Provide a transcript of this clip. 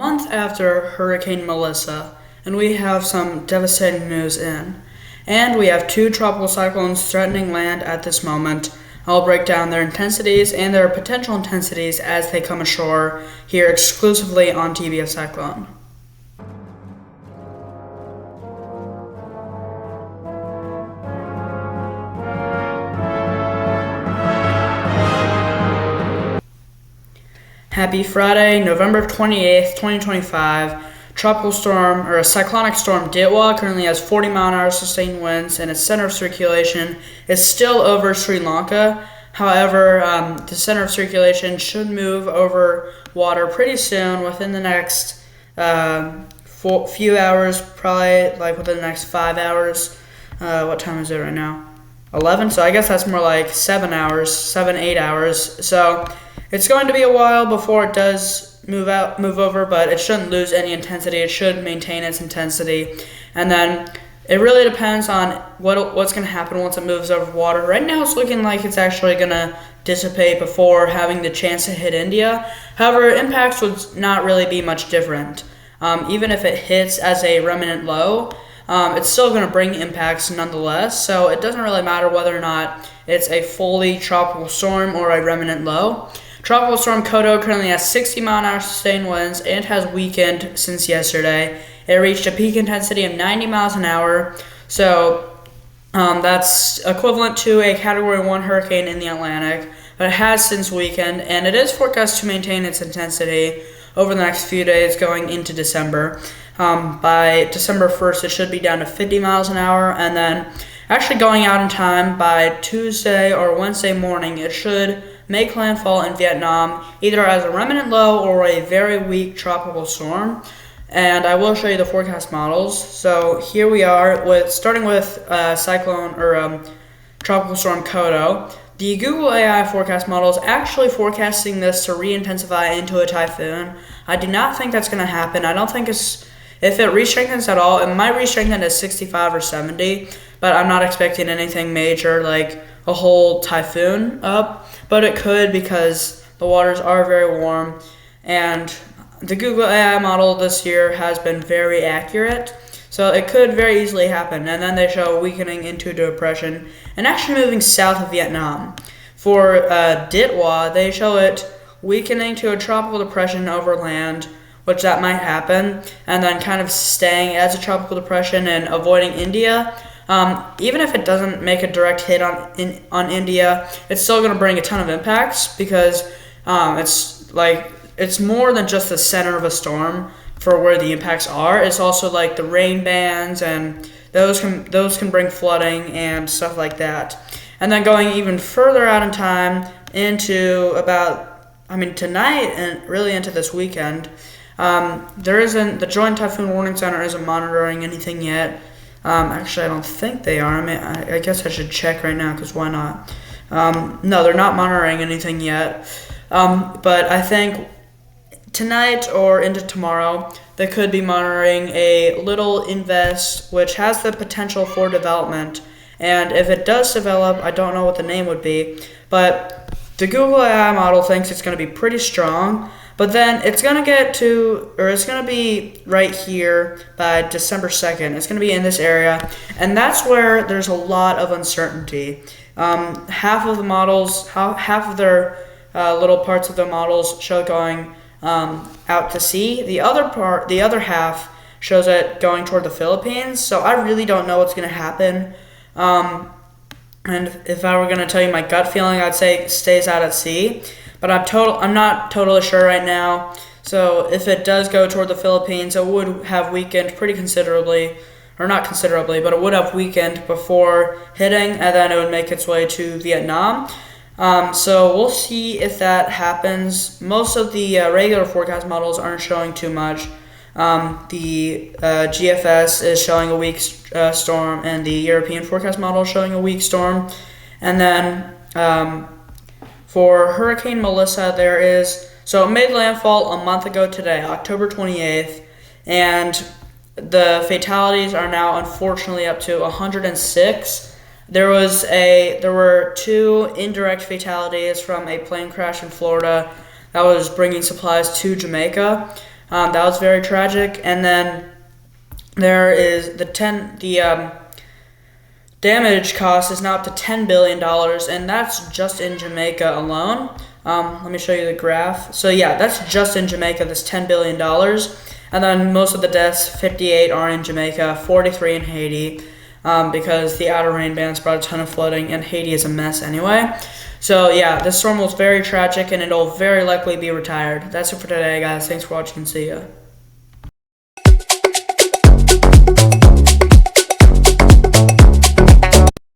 Month after Hurricane Melissa, and we have some devastating news in. And we have two tropical cyclones threatening land at this moment. I'll break down their intensities and their potential intensities as they come ashore here exclusively on TBS Cyclone. Happy Friday, November 28th, 2025. Tropical storm, or a cyclonic storm, Ditwa currently has 40-mile-an-hour sustained winds, and its center of circulation is still over Sri Lanka. However, the center of circulation should move over water pretty soon, within the next few hours, probably like within the next 5 hours. What time is it right now? 11, so I guess that's more like 8 hours. So it's going to be a while before it does move over, but it shouldn't lose any intensity. It should maintain its intensity. And then it really depends on what's going to happen once it moves over water. Right now it's looking like it's actually going to dissipate before having the chance to hit India. However, impacts would not really be much different. Even if it hits as a remnant low, it's still going to bring impacts nonetheless. So it doesn't really matter whether or not it's a fully tropical storm or a remnant low. Tropical storm Kodo currently has 60-mile-an-hour sustained winds and has weakened since yesterday. It reached a peak intensity of 90 miles an hour, so that's equivalent to a Category 1 hurricane in the Atlantic, but it has since weakened, and it is forecast to maintain its intensity over the next few days going into December. By December 1st, it should be down to 50 miles an hour, and then actually going out in time by Tuesday or Wednesday morning, it should make landfall in Vietnam, either as a remnant low or a very weak tropical storm. And I will show you the forecast models. So here we are starting with tropical storm Kodo. The Google AI forecast model is actually forecasting this to re-intensify into a typhoon. I do not think that's going to happen. I don't think if it re-strengthens at all, it might re-strengthen to 65 or 70, but I'm not expecting anything major like a whole typhoon up, but it could because the waters are very warm, and the Google AI model this year has been very accurate, so it could very easily happen. And then they show weakening into depression and actually moving south of Vietnam. For Ditwa, they show it weakening to a tropical depression over land, which that might happen, and then kind of staying as a tropical depression and avoiding India. Even if it doesn't make a direct hit on India, it's still going to bring a ton of impacts because it's more than just the center of a storm for where the impacts are. It's also like the rain bands, and those can bring flooding and stuff like that. And then going even further out in time into tonight and really into this weekend, the Joint Typhoon Warning Center isn't monitoring anything yet. Actually, I don't think they are. I guess I should check right now, because why not? No, they're not monitoring anything yet. But I think tonight or into tomorrow, they could be monitoring a little invest, which has the potential for development. And if it does develop, I don't know what the name would be, but the Google AI model thinks it's going to be pretty strong. But then it's going to be right here by December 2nd. It's going to be in this area, and that's where there's a lot of uncertainty. Half of their little parts of the models show going out to sea. The other half shows it going toward the Philippines. So I really don't know what's going to happen. And if I were going to tell you my gut feeling, I'd say it stays out at sea. But I'm not totally sure right now. So if it does go toward the Philippines, it would have weakened pretty considerably, or not considerably, but it would have weakened before hitting, and then it would make its way to Vietnam. So we'll see if that happens. Most of the regular forecast models aren't showing too much. The GFS is showing a weak storm, and the European forecast model is showing a weak storm. And then for Hurricane Melissa, it made landfall a month ago today, October 28th, and the fatalities are now unfortunately up to 106. There were 2 indirect fatalities from a plane crash in Florida that was bringing supplies to Jamaica. That was very tragic. And then there is the damage cost is now up to $10 billion, and that's just in Jamaica alone. Let me show you the graph. So yeah, that's just in Jamaica, this $10 billion. And then most of the deaths, 58 are in Jamaica, 43 in Haiti, because the outer rain bands brought a ton of flooding, and Haiti is a mess anyway. So yeah, this storm was very tragic, and it'll very likely be retired. That's it for today, guys. Thanks for watching, and see ya.